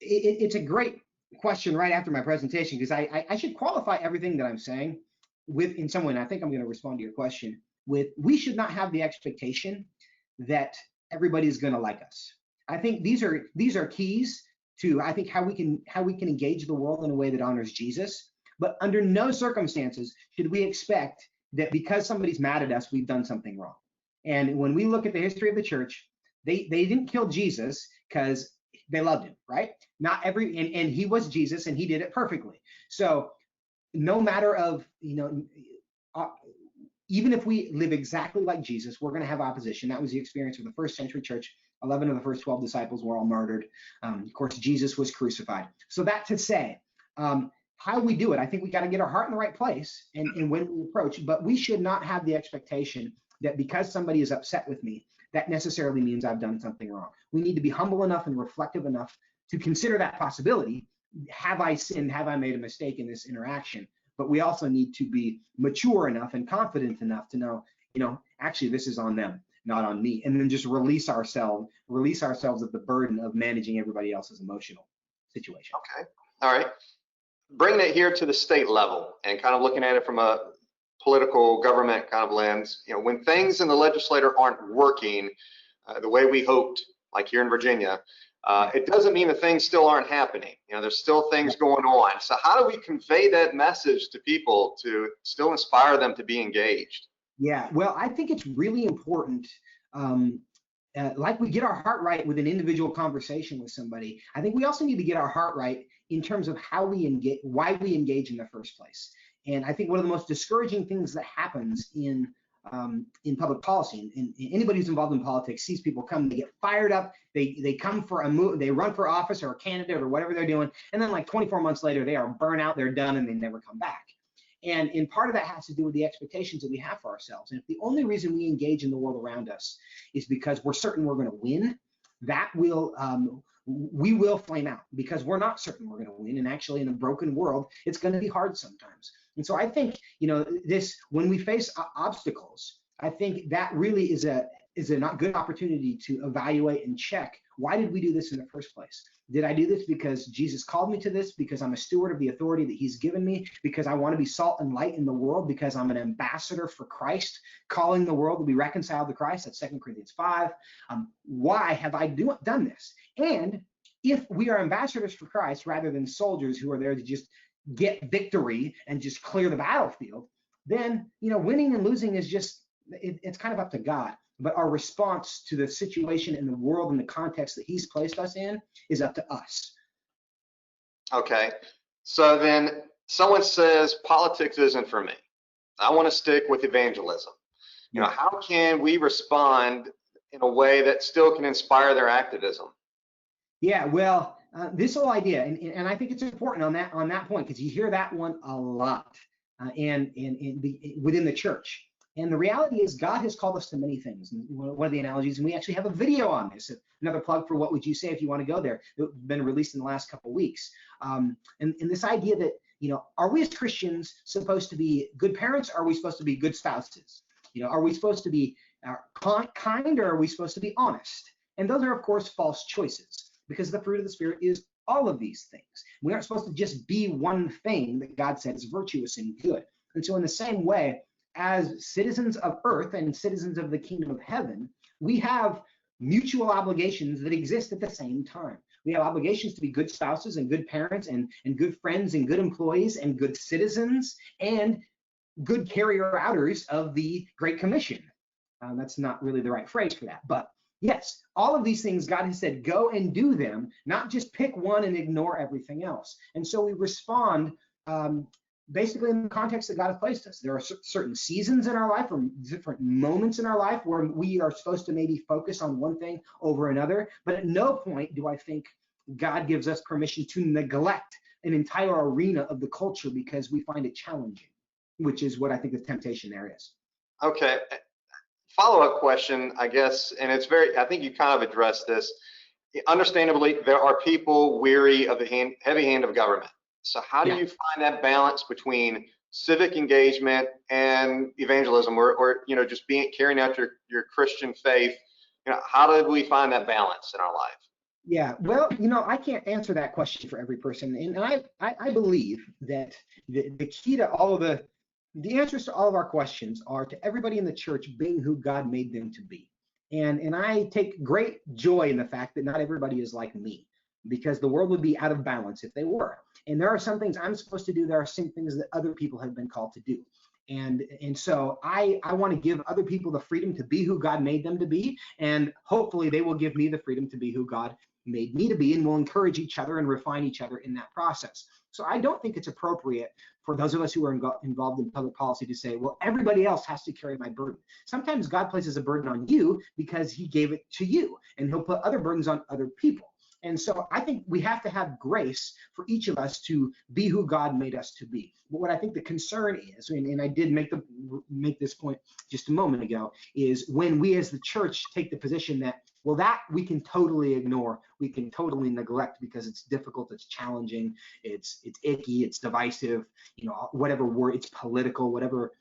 it's a great question right after my presentation, because I should qualify everything that I'm saying in some way. And I think I'm going to respond to your question with, we should not have the expectation that everybody's going to like us. I think these are keys to, I think, how we can engage the world in a way that honors Jesus. But under no circumstances should we expect that because somebody's mad at us, we've done something wrong. And when we look at the history of the church, they didn't kill Jesus because they loved him, right? Not every, and he was Jesus and he did it perfectly. So no matter of, even if we live exactly like Jesus, we're going to have opposition. That was the experience of the first century church. 11 of the first 12 disciples were all murdered. Of course, Jesus was crucified. So that to say, how we do it, I think we got to get our heart in the right place and when we approach, but we should not have the expectation that because somebody is upset with me, that necessarily means I've done something wrong. We need to be humble enough and reflective enough to consider that possibility. Have I sinned? Have I made a mistake in this interaction? But we also need to be mature enough and confident enough to know, actually this is on them, not on me. And then just release ourselves of the burden of managing everybody else's emotional situation. Okay. All right. Bringing it here to the state level and kind of looking at it from a political government kind of lens, when things in the legislature aren't working the way we hoped, like here in Virginia, it doesn't mean that things still aren't happening. There's still things going on. So how do we convey that message to people to still inspire them to be engaged? Yeah, well, I think it's really important. Like we get our heart right with an individual conversation with somebody, I think we also need to get our heart right in terms of how we engage, why we engage in the first place. And I think one of the most discouraging things that happens in public policy, and anybody who's involved in politics sees people come, they get fired up, they come for a move, they run for office or a candidate or whatever they're doing, and then like 24 months later, they are burnt out, they're done, and they never come back. And part of that has to do with the expectations that we have for ourselves. And if the only reason we engage in the world around us is because we're certain we're going to win, that will we will flame out because we're not certain we're going to win. And actually, in a broken world, it's going to be hard sometimes. And so I think this, when we face obstacles, I think that really is a not good opportunity to evaluate and check, why did we do this in the first place? Did I do this because Jesus called me to this, because I'm a steward of the authority that he's given me, because I want to be salt and light in the world, because I'm an ambassador for Christ, calling the world to be reconciled to Christ? That's 2 Corinthians 5. Why have I done this? And if we are ambassadors for Christ rather than soldiers who are there to just get victory and just clear the battlefield, then winning and losing is just, it's kind of up to God. But our response to the situation in the world and the context that he's placed us in is up to us. Okay. So then someone says politics isn't for me. I want to stick with evangelism. How can we respond in a way that still can inspire their activism? Yeah, well, this whole idea, and I think it's important on that point, because you hear that one a lot and within the church. And the reality is God has called us to many things. And one of the analogies, and we actually have a video on this, another plug for What Would You Say if you want to go there, it's been released in the last couple of weeks. And this idea that, are we as Christians supposed to be good parents? Or are we supposed to be good spouses? Are we supposed to be kind, or are we supposed to be honest? And those are, of course, false choices, because the fruit of the Spirit is all of these things. We aren't supposed to just be one thing that God said is virtuous and good. And so in the same way, as citizens of earth and citizens of the kingdom of heaven, we have mutual obligations that exist at the same time. We have obligations to be good spouses and good parents and good friends and good employees and good citizens and good carrier-outers of the Great Commission. That's not really the right phrase for that, but yes, all of these things God has said, go and do them, not just pick one and ignore everything else. And so we respond basically in the context that God has placed us. There are certain seasons in our life or different moments in our life where we are supposed to maybe focus on one thing over another, but at no point do I think God gives us permission to neglect an entire arena of the culture because we find it challenging, which is what I think the temptation there is. Okay. Follow-up question, I guess, and I think you kind of addressed this. Understandably, there are people weary of the heavy hand of government. So how do you find that balance between civic engagement and evangelism, or just carrying out your Christian faith? How did we find that balance in our life? Yeah, well, I can't answer that question for every person, and I believe that the key to all of the answers to all of our questions are to everybody in the church being who God made them to be. And I take great joy in the fact that not everybody is like me, because the world would be out of balance if they were. And there are some things I'm supposed to do. There are some things that other people have been called to do. And so I want to give other people the freedom to be who God made them to be. And hopefully they will give me the freedom to be who God made me to be, and we'll encourage each other and refine each other in that process. So I don't think it's appropriate for those of us who are involved in public policy to say, well, everybody else has to carry my burden. Sometimes God places a burden on you because he gave it to you, and he'll put other burdens on other people. And so I think we have to have grace for each of us to be who God made us to be. But what I think the concern is, and I did make this point just a moment ago, is when we as the church take the position that, well, that we can totally ignore, we can totally neglect because it's difficult, it's challenging, it's icky, it's divisive, whatever word, it's political, whatever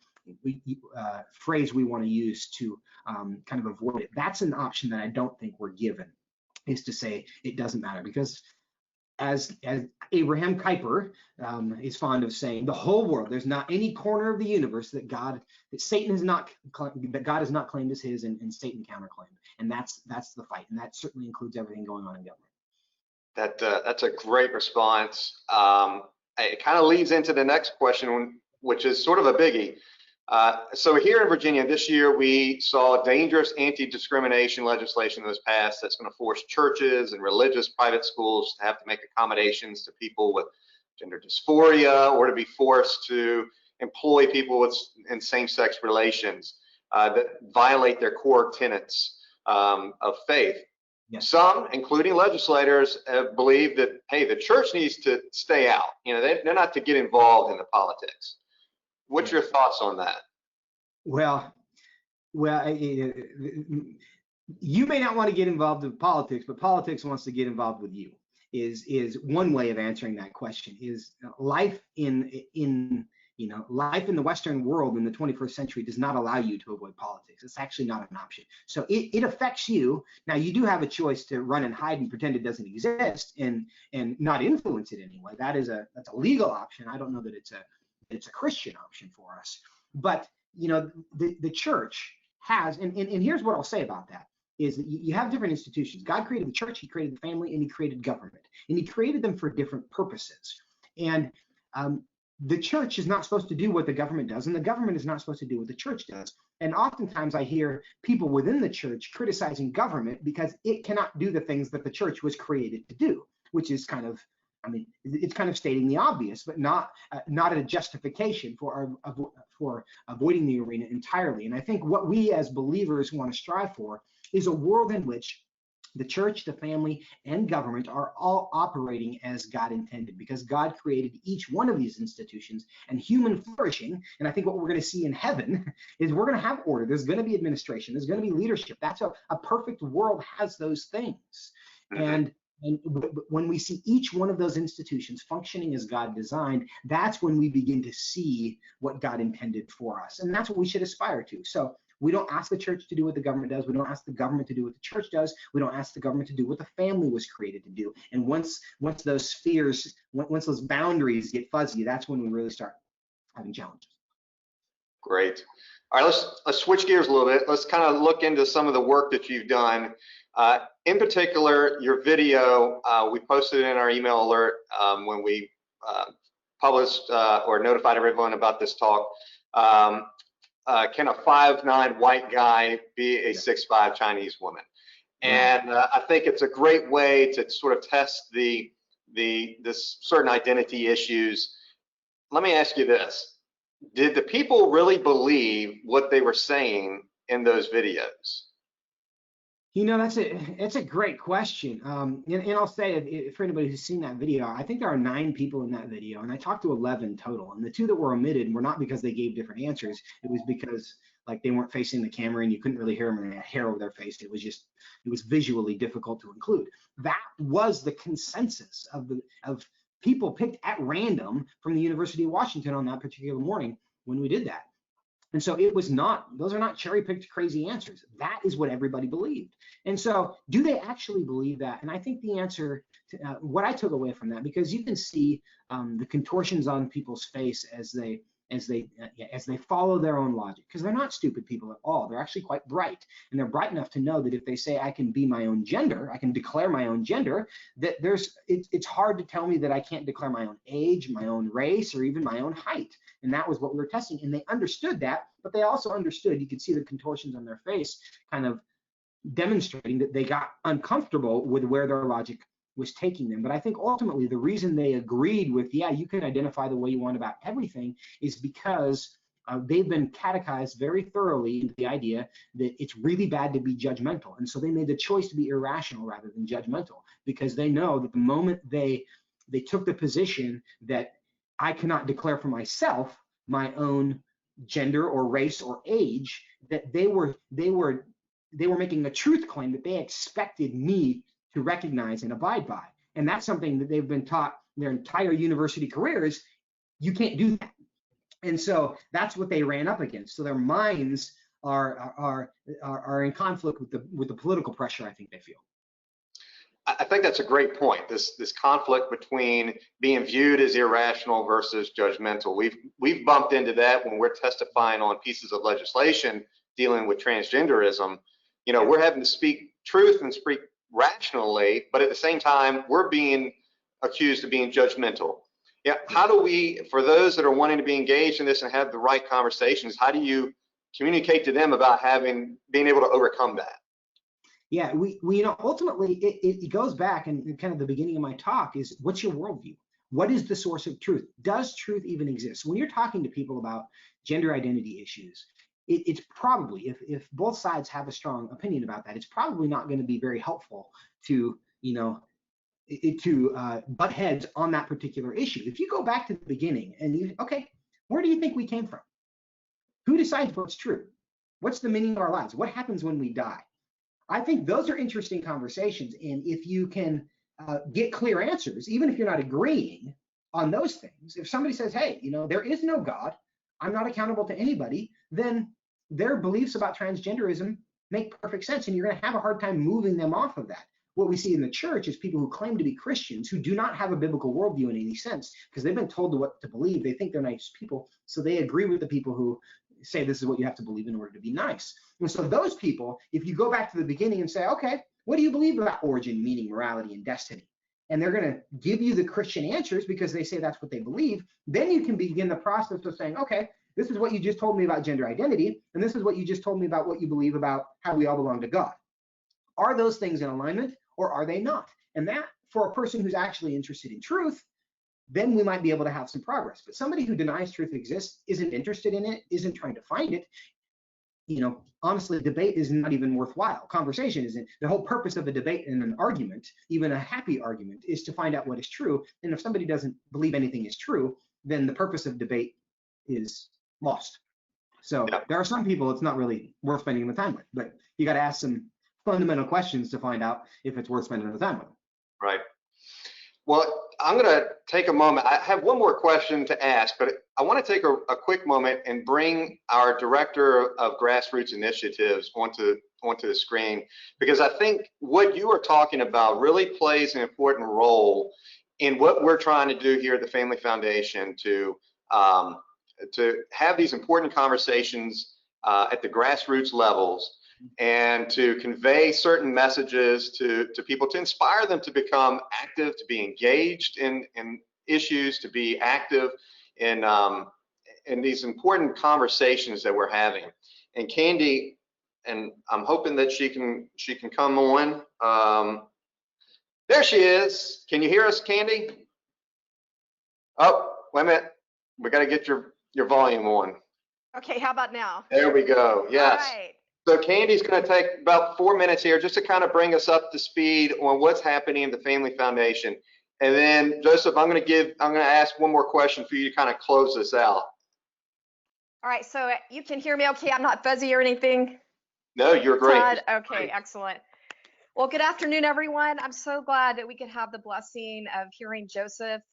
phrase we want to use to kind of avoid it. That's an option that I don't think we're given, is to say it doesn't matter, because as Abraham Kuyper is fond of saying, the whole world, there's not any corner of the universe that God has not claimed as his, and Satan counterclaimed. And that's the fight, and that certainly includes everything going on in government. That's a great response. It kind of leads into the next question, which is sort of a biggie. So here in Virginia this year, we saw dangerous anti-discrimination legislation that was passed that's going to force churches and religious private schools to have to make accommodations to people with gender dysphoria, or to be forced to employ people in same-sex relations that violate their core tenets of faith. Yes. Some, including legislators, have believed that, hey, the church needs to stay out. They're not to get involved in the politics. What's your thoughts on that? Well, you may not want to get involved in politics, but politics wants to get involved with you. Is one way of answering that question. Is life in the Western world in the 21st century does not allow you to avoid politics. It's actually not an option. So it affects you. Now, you do have a choice to run and hide and pretend it doesn't exist and not influence it anyway. That's a legal option. I don't know that it's a Christian option for us. But the church has, and here's what I'll say about that, is that you have different institutions. God created the church, he created the family, and he created government. And he created them for different purposes. And the church is not supposed to do what the government does, and the government is not supposed to do what the church does. And oftentimes I hear people within the church criticizing government because it cannot do the things that the church was created to do, which is it's kind of stating the obvious, but not a justification for avoiding the arena entirely. And I think what we as believers want to strive for is a world in which the church, the family, and government are all operating as God intended, because God created each one of these institutions, and human flourishing. And I think what we're going to see in heaven is we're going to have order. There's going to be administration. There's going to be leadership. That's a perfect world has those things. Mm-hmm. And when we see each one of those institutions functioning as God designed, that's when we begin to see what God intended for us. And that's what we should aspire to. So we don't ask the church to do what the government does. We don't ask the government to do what the church does. We don't ask the government to do what the family was created to do. And once those spheres, once those boundaries get fuzzy, that's when we really start having challenges. Great. All right, let's switch gears a little bit. Let's kind of look into some of the work that you've done. In particular, your video, we posted it in our email alert when we published or notified everyone about this talk. Can a 5'9" white guy be a 6'5" Chinese woman? And I think it's a great way to sort of test this certain identity issues. Let me ask you this. Did the people really believe what they were saying in those videos? That's a great question. And I'll say, for anybody who's seen that video, I think there are 9 people in that video, and I talked to 11 total. And the 2 that were omitted were not because they gave different answers. It was because they weren't facing the camera and you couldn't really hear them, and they had hair over their face. It was visually difficult to include. That was the consensus of people picked at random from the University of Washington on that particular morning when we did that. And so those are not cherry-picked crazy answers. That is what everybody believed. And so do they actually believe that? And I think the answer to what I took away from that, because you can see the contortions on people's face as they follow their own logic, because they're not stupid people at all. They're actually quite bright, and they're bright enough to know that if they say I can be my own gender, I can declare my own gender, that it's hard to tell me that I can't declare my own age, my own race, or even my own height. And that was what we were testing, and they understood that, but they also understood, you could see the contortions on their face kind of demonstrating that they got uncomfortable with where their logic was taking them. But I think ultimately the reason they agreed with, yeah, you can identify the way you want about everything, is because they've been catechized very thoroughly into the idea that it's really bad to be judgmental. And so they made the choice to be irrational rather than judgmental, because they know that the moment they took the position that I cannot declare for myself my own gender or race or age, that they were making a truth claim that they expected me to recognize and abide by. And that's something that they've been taught their entire university careers. You can't do that. And so that's what they ran up against. So their minds are in conflict with the political pressure I think they feel. I think that's a great point. This conflict between being viewed as irrational versus judgmental. We've bumped into that when we're testifying on pieces of legislation dealing with transgenderism. You know, we're having to speak truth and speak rationally, but at the same time, we're being accused of being judgmental. Yeah, how do we, for those that are wanting to be engaged in this and have the right conversations, how do you communicate to them about being able to overcome that? Yeah, we you know, ultimately it goes back, and kind of the beginning of my talk is, what's your worldview? What is the source of truth? Does truth even exist? When you're talking to people about gender identity issues, it's probably, if both sides have a strong opinion about that, it's probably not going to be very helpful to, you know, butt heads on that particular issue. If you go back to the beginning and okay, where do you think we came from? Who decides what's true? What's the meaning of our lives? What happens when we die? I think those are interesting conversations. And if you can get clear answers, even if you're not agreeing on those things, if somebody says, hey, you know, there is no God, I'm not accountable to anybody, then their beliefs about transgenderism make perfect sense. And you're going to have a hard time moving them off of that. What we see in the church is people who claim to be Christians who do not have a biblical worldview in any sense, because they've been told what to believe. They think they're nice people, so they agree with the people who say this is what you have to believe in order to be nice. And so those people, if you go back to the beginning and say, okay, what do you believe about origin, meaning, morality, and destiny? And they're going to give you the Christian answers because they say that's what they believe. Then you can begin the process of saying, okay, this is what you just told me about gender identity, and this is what you just told me about what you believe about how we all belong to God. Are those things in alignment, or are they not? And that, for a person who's actually interested in truth, then we might be able to have some progress. But somebody who denies truth exists, isn't interested in it, isn't trying to find it, you know, honestly, debate is not even worthwhile. Conversation isn't. The whole purpose of a debate and an argument, even a happy argument, is to find out what is true. And if somebody doesn't believe anything is true, then the purpose of debate is lost. So there are some people it's not really worth spending the time with, but you got to ask some fundamental questions to find out if it's worth spending the time with. Right. Well, I'm going to take a moment. I have one more question to ask, but I want to take a quick moment and bring our Director of Grassroots Initiatives onto the screen, because I think what you are talking about really plays an important role in what we're trying to do here at the Family Foundation to have these important conversations at the grassroots levels, and to convey certain messages to people, to inspire them to become active, to be engaged in issues, to be active in these important conversations that we're having. And Candy, and I'm hoping that she can come on. There she is. Can you hear us, Candy? Oh, wait a minute. We got to get your volume on. Okay, how about now? There we go. Yes. All right. So Candy's going to take about 4 minutes here just to kind of bring us up to speed on what's happening in the Family Foundation. And then Joseph, I'm going to ask one more question for you to kind of close this out. All right, so you can hear me okay? I'm not fuzzy or anything? No, you're great. Todd? Okay, excellent. Well, good afternoon, everyone. I'm so glad that we could have the blessing of hearing Joseph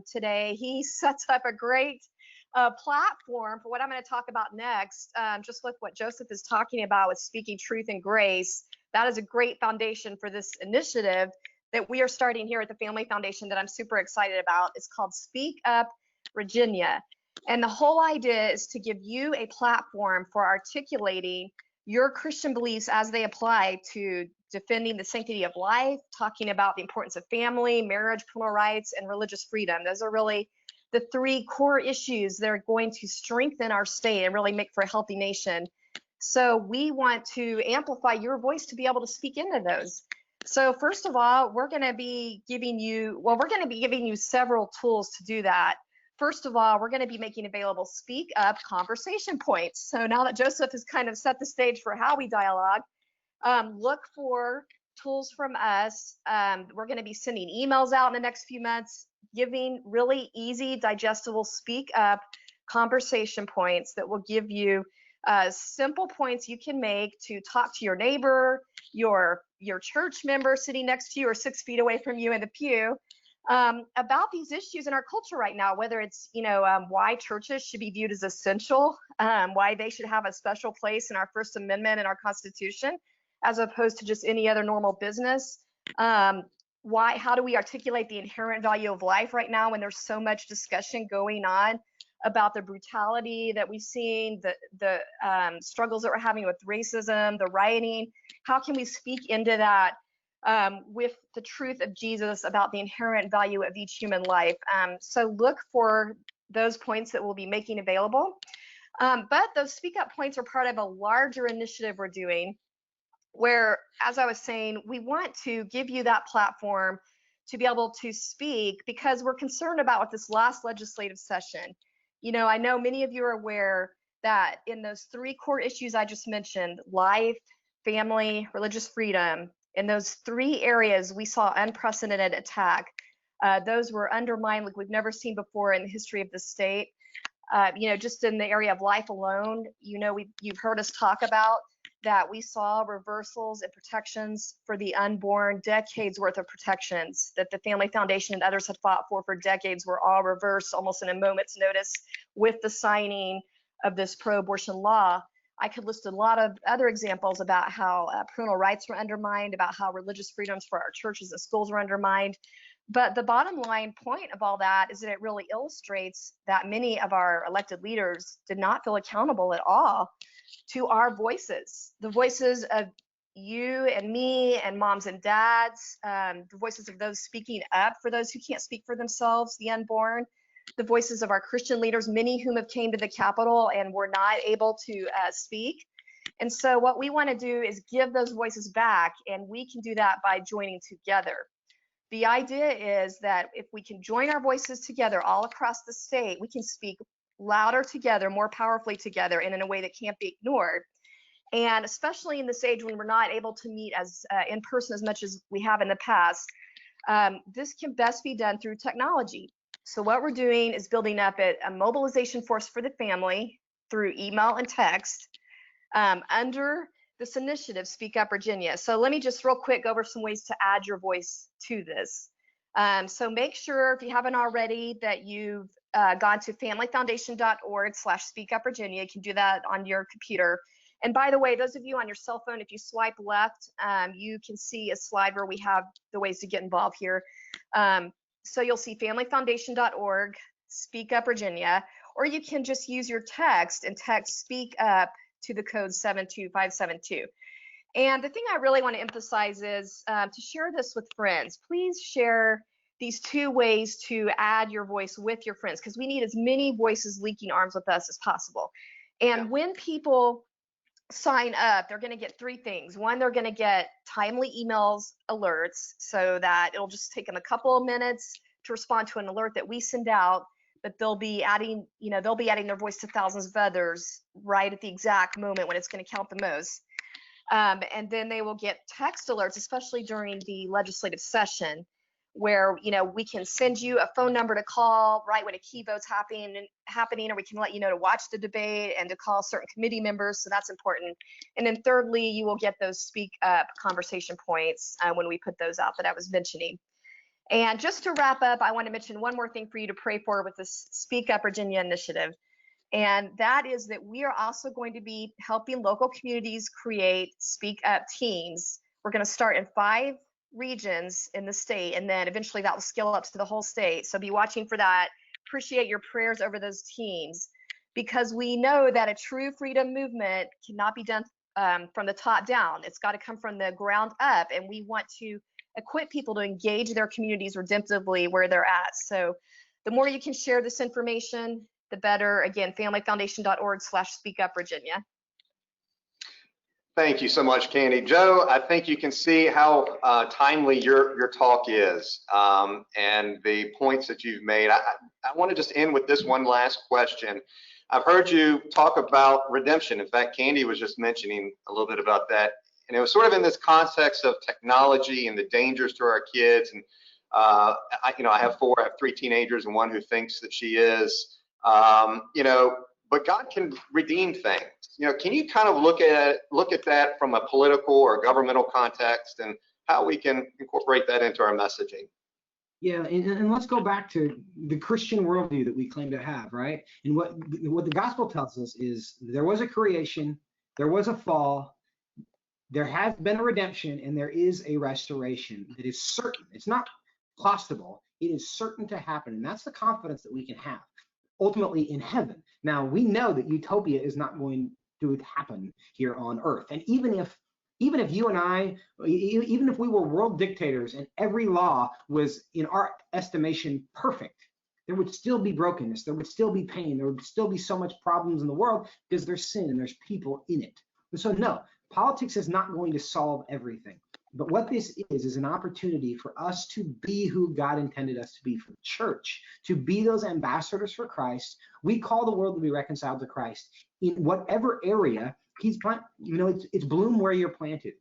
today. He sets up a great platform for what I'm going to talk about next. Just with what Joseph is talking about with speaking truth and grace, that is a great foundation for this initiative that we are starting here at the Family Foundation that I'm super excited about. It's called Speak Up Virginia. And the whole idea is to give you a platform for articulating your Christian beliefs as they apply to defending the sanctity of life, talking about the importance of family, marriage, parental rights, and religious freedom. Those are really the three core issues that are going to strengthen our state and really make for a healthy nation. So we want to amplify your voice to be able to speak into those. So first of all, we're going to be giving you several tools to do that. First of all, we're going to be making available Speak Up conversation points. So now that Joseph has kind of set the stage for how we dialogue, look for tools from us. We're going to be sending emails out in the next few months, giving really easy, digestible Speak Up conversation points that will give you simple points you can make to talk to your neighbor, your church member sitting next to you or 6 feet away from you in the pew, about these issues in our culture right now, whether it's, why churches should be viewed as essential, why they should have a special place in our First Amendment and our Constitution, as opposed to just any other normal business. How do we articulate the inherent value of life right now when there's so much discussion going on about the brutality that we've seen, the struggles that we're having with racism, the rioting? How can we speak into that with the truth of Jesus about the inherent value of each human life? So look for those points that we'll be making available. But those Speak Up points are part of a larger initiative we're doing, where, as I was saying, we want to give you that platform to be able to speak, because we're concerned about with this last legislative session. I know many of you are aware that in those 3 core issues I just mentioned, life, family, religious freedom, in those 3 areas, we saw unprecedented attack. Those were undermined like we've never seen before in the history of the state. Just in the area of life alone, you've heard us talk about that we saw reversals and protections for the unborn, decades worth of protections that the Family Foundation and others had fought for decades were all reversed almost in a moment's notice with the signing of this pro-abortion law. I could list a lot of other examples about how parental rights were undermined, about how religious freedoms for our churches and schools were undermined. But the bottom line point of all that is that it really illustrates that many of our elected leaders did not feel accountable at all to our voices, the voices of you and me and moms and dads, the voices of those speaking up for those who can't speak for themselves, the unborn, the voices of our Christian leaders, many whom have came to the Capitol and were not able to speak. And so what we want to do is give those voices back, and we can do that by joining together. The idea is that if we can join our voices together all across the state, we can speak louder together, more powerfully together, and in a way that can't be ignored. And especially in this age when we're not able to meet as in person as much as we have in the past, this can best be done through technology. So what we're doing is building up a mobilization force for the family through email and text under this initiative, Speak Up Virginia. So let me just real quick go over some ways to add your voice to this. So make sure, if you haven't already, that you've gone to familyfoundation.org/speakupvirginia. You can do that on your computer. And by the way, those of you on your cell phone, if you swipe left, you can see a slide where we have the ways to get involved here. So you'll see familyfoundation.org, Speak Up Virginia, or you can just use your text and text Speak Up to the code 72572. And the thing I really want to emphasize is to share this with friends. Please share these 2 ways to add your voice with your friends, because we need as many voices linking arms with us as possible. And when people sign up, they're going to get 3 things. One, they're going to get timely emails alerts, so that it'll just take them a couple of minutes to respond to an alert that we send out, but they'll be adding their voice to thousands of others right at the exact moment when it's going to count the most. And then they will get text alerts, especially during the legislative session, where we can send you a phone number to call right when a key vote's happening, or we can let you know to watch the debate and to call certain committee members. So that's important. And then thirdly, you will get those Speak Up conversation points when we put those out that I was mentioning. And just to wrap up, I want to mention one more thing for you to pray for with this Speak Up Virginia initiative. And that is that we are also going to be helping local communities create Speak Up teams. We're going to start in 5 regions in the state, and then eventually that will scale up to the whole state. So be watching for that. Appreciate your prayers over those teams, because we know that a true freedom movement cannot be done from the top down. It's got to come from the ground up, and we want to equip people to engage their communities redemptively where they're at. So the more you can share this information, the better. Again, familyfoundation.org/speakupvirginia. Thank you so much, Candy. Joe, I think you can see how timely your talk is, and the points that you've made. I want to just end with this one last question. I've heard you talk about redemption. In fact, Candy was just mentioning a little bit about that, and it was sort of in this context of technology and the dangers to our kids. And I have three teenagers and one who thinks that she is. But God can redeem things. Can you kind of look at that from a political or governmental context and how we can incorporate that into our messaging? Yeah, and let's go back to the Christian worldview that we claim to have, right? And what the gospel tells us is there was a creation, there was a fall, there has been a redemption, and there is a restoration that is certain. It's not possible. It is certain to happen, and that's the confidence that we can have ultimately in heaven. Now, we know that utopia is not going to happen here on earth. And even if you and I, even if we were world dictators and every law was, in our estimation, perfect, there would still be brokenness, there would still be pain, there would still be so much problems in the world because there's sin and there's people in it. And so no, politics is not going to solve everything. But what this is an opportunity for us to be who God intended us to be, for the church, to be those ambassadors for Christ. We call the world to be reconciled to Christ in whatever area he's planted. It's bloom where you're planted.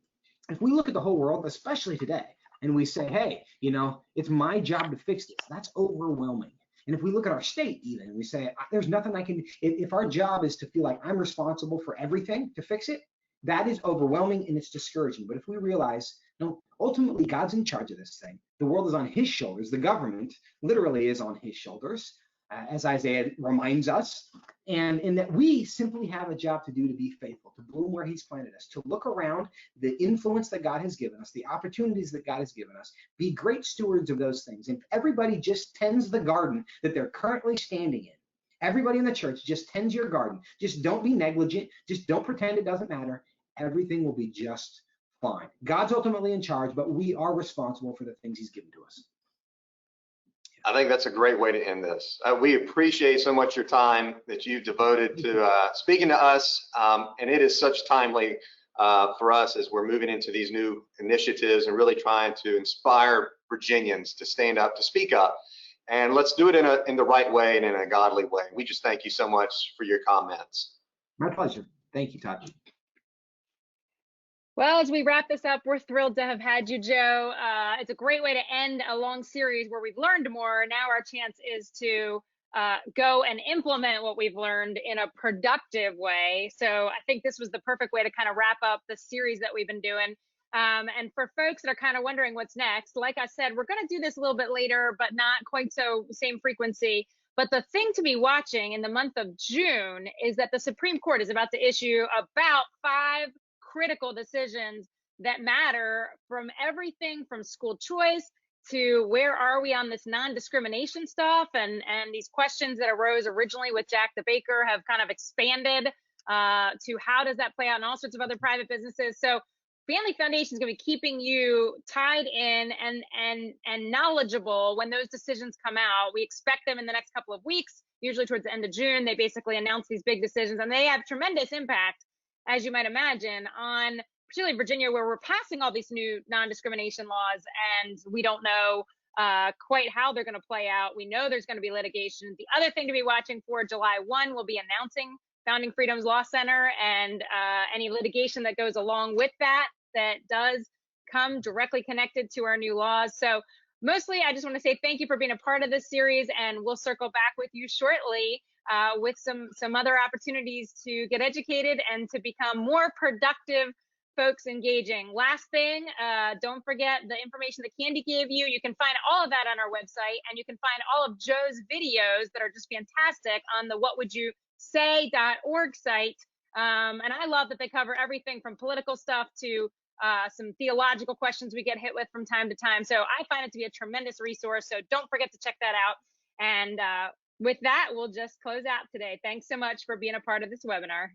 If we look at the whole world, especially today, and we say, hey, it's my job to fix this, that's overwhelming. And if we look at our state even, and we say, there's nothing I can, if our job is to feel like I'm responsible for everything to fix it, that is overwhelming and it's discouraging. But if we realize, no, ultimately God's in charge of this thing. The world is on his shoulders. The government literally is on his shoulders, as Isaiah reminds us. And in that we simply have a job to do, to be faithful, to bloom where he's planted us, to look around the influence that God has given us, the opportunities that God has given us, be great stewards of those things. And everybody just tends the garden that they're currently standing in. Everybody in the church just tends your garden. Just don't be negligent. Just don't pretend it doesn't matter. Everything will be just fine. God's ultimately in charge, but we are responsible for the things he's given to us. I think that's a great way to end this. We appreciate so much your time that you've devoted to speaking to us, and it is such timely for us as we're moving into these new initiatives and really trying to inspire Virginians to stand up, to speak up, and let's do it in the right way and in a godly way. We just thank you so much for your comments. My pleasure. Thank you, Todd. Well, as we wrap this up, we're thrilled to have had you, Joe. It's a great way to end a long series where we've learned more. Now our chance is to go and implement what we've learned in a productive way. So I think this was the perfect way to kind of wrap up the series that we've been doing. And for folks that are kind of wondering what's next, like I said, we're going to do this a little bit later, but not quite so same frequency. But the thing to be watching in the month of June is that the Supreme Court is about to issue about 5 critical decisions that matter, from everything from school choice to where are we on this non-discrimination stuff, and these questions that arose originally with Jack the Baker have kind of expanded to how does that play out in all sorts of other private businesses. So Family Foundation is going to be keeping you tied in and knowledgeable when those decisions come out. We expect them in the next couple of weeks, usually towards the end of June. They basically announce these big decisions, and they have tremendous impact, as you might imagine, on particularly Virginia, where we're passing all these new non-discrimination laws, and we don't know quite how they're going to play out. We know there's going to be litigation. The other thing to be watching for, July 1, we'll be announcing Founding Freedoms Law Center and any litigation that goes along with that does come directly connected to our new laws. So mostly, I just want to say thank you for being a part of this series, and we'll circle back with you shortly with some other opportunities to get educated and to become more productive folks engaging. Last thing, don't forget the information that Candy gave you. You can find all of that on our website, and you can find all of Joe's videos that are just fantastic on the whatwouldyousay.org site. And I love that they cover everything from political stuff to some theological questions we get hit with from time to time. So I find it to be a tremendous resource. So don't forget to check that out. And with that, we'll just close out today. Thanks so much for being a part of this webinar.